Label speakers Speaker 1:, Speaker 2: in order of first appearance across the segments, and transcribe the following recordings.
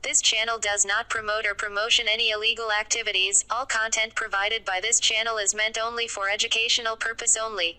Speaker 1: This channel does not promote or promotion any illegal activities. All content provided by this channel is meant only for educational purpose only.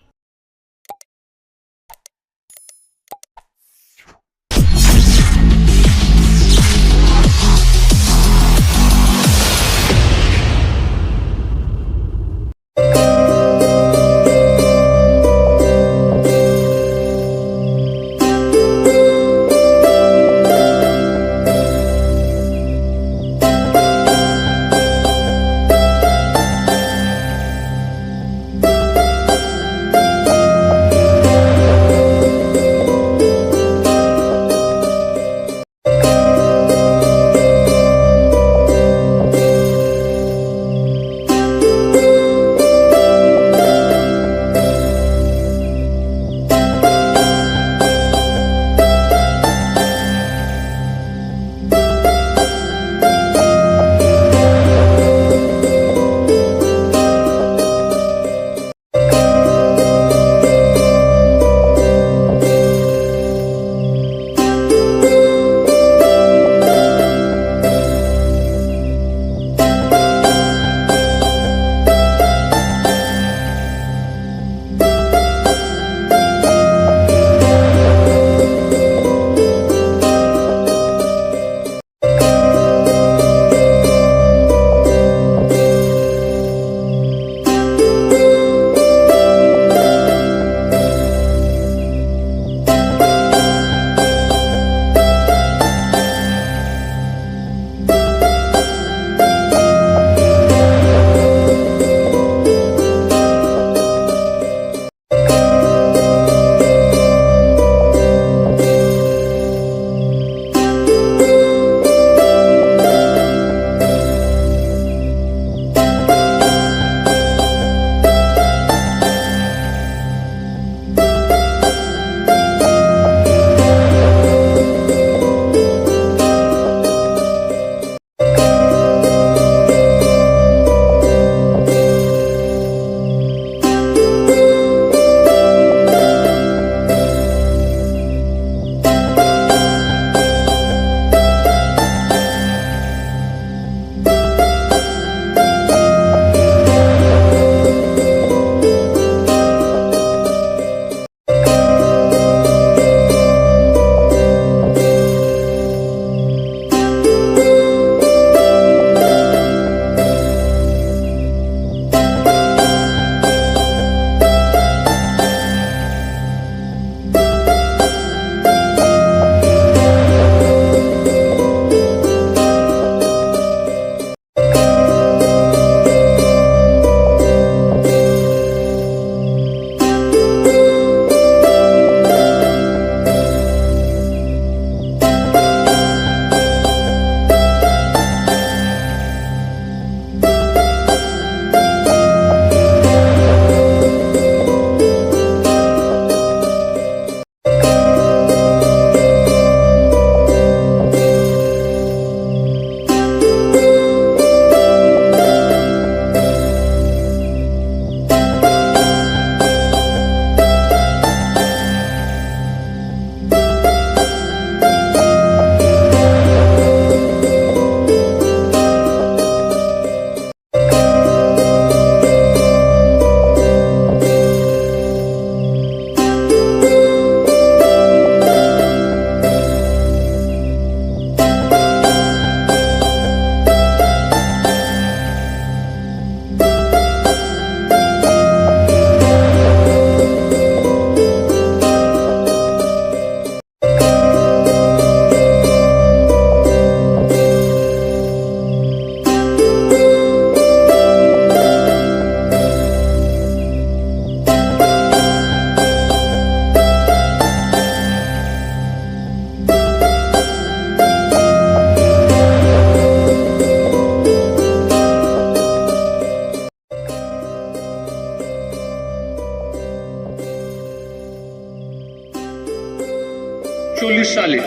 Speaker 2: সালে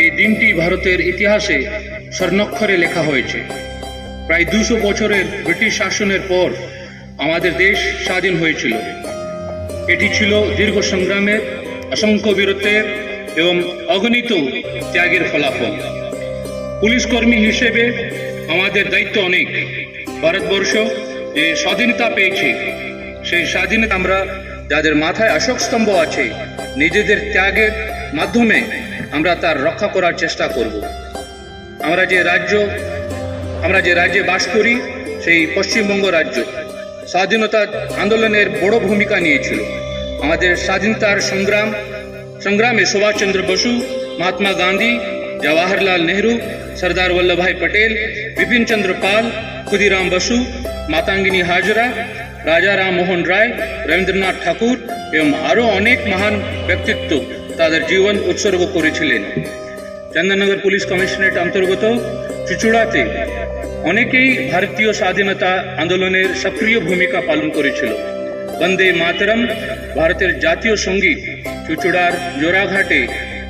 Speaker 2: এই দিনটি ভারতের ইতিহাসে স্বর্ণাক্ষরে লেখা হয়েছে। প্রায় 200 বছরের ব্রিটিশ শাসনের পর আমাদের দেশ স্বাধীন হয়েছিল। এটি ছিল দীর্ঘ সংগ্রামের, অসংখ্য বীরত্বের এবং অগণিত ত্যাগের ফলাফল। পুলিশ কর্মী হিসেবে আমাদের দায়িত্ব অনেক। ভারতবর্ষ যে স্বাধীনতা পেয়েছে, সেই স্বাধীনতা আমরা যাদের মাথায় অশোক স্তম্ভ আছে, নিজেদের ত্যাগের মাধ্যমে আমরা তার রক্ষা করার চেষ্টা করব। আমরা যে রাজ্যে বাস করি, সেই পশ্চিমবঙ্গ রাজ্য স্বাধীনতা আন্দোলনের বড় ভূমিকা নিয়েছিল। আমাদের স্বাধীনতার সংগ্রামে সুভাষচন্দ্র বসু, মহাত্মা গান্ধী, জওয়াহরলাল নেহরু, সর্দার বল্লভভাই পটেল, বিপিন চন্দ্র পাল, ক্ষুদিরাম বসু, মাতঙ্গিনী হাজরা, রাজা রামমোহন রায়, রবীন্দ্রনাথ ঠাকুর এবং আরও অনেক মহান ব্যক্তিত্ব তাদের জীবন উৎসর্গ করেছিলেন। চন্দননগর পুলিশ কমিশনারেট অন্তর্গত চুচুড়াতে অনেকেই ভারতীয় স্বাধীনতা আন্দোলনের সক্রিয় ভূমিকা পালন করেছিল। বন্দে মাতরম ভারতের জাতীয় সঙ্গীত চুচুড়ার জোড়াঘাটে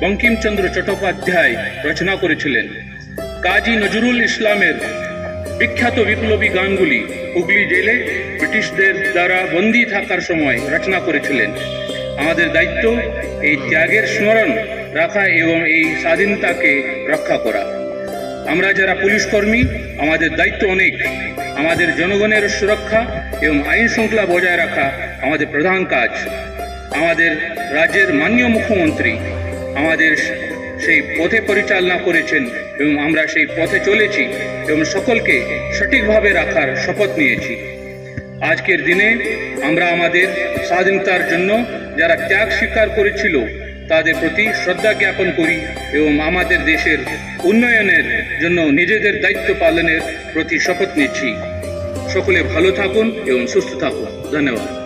Speaker 2: বঙ্কিমচন্দ্র চট্টোপাধ্যায় রচনা করেছিলেন। কাজী নজরুল ইসলামের বিখ্যাত বিপ্লবী গানগুলি হুগলি জেলে ব্রিটিশদের দ্বারা বন্দী থাকার সময় রচনা করেছিলেন। আমাদের দায়িত্ব এই ত্যাগের স্মরণ রাখা এবং এই স্বাধীনতাকে রক্ষা করা। আমরা যারা পুলিশ কর্মী, আমাদের দায়িত্ব অনেক। আমাদের জনগণের সুরক্ষা এবং আইন শৃঙ্খলা বজায় রাখা আমাদের প্রধান কাজ। আমাদের রাজ্যের মাননীয় মুখ্যমন্ত্রী আমাদের সেই পথে পরিচালনা করেছেন এবং আমরা সেই পথে চলেছি এবং সকলকে সঠিকভাবে রাখার শপথ নিয়েছি। আজকের দিনে আমরা আমাদের স্বাধীনতার জন্য যারা ত্যাগ স্বীকার করেছিল তাদের প্রতি শ্রদ্ধা জ্ঞাপন করি এবং আমাদের দেশের উন্নয়নের জন্য নিজেদের দায়িত্ব পালনের প্রতি শপথ নিচ্ছি। সকলে ভালো থাকুন এবং সুস্থ থাকুন। ধন্যবাদ।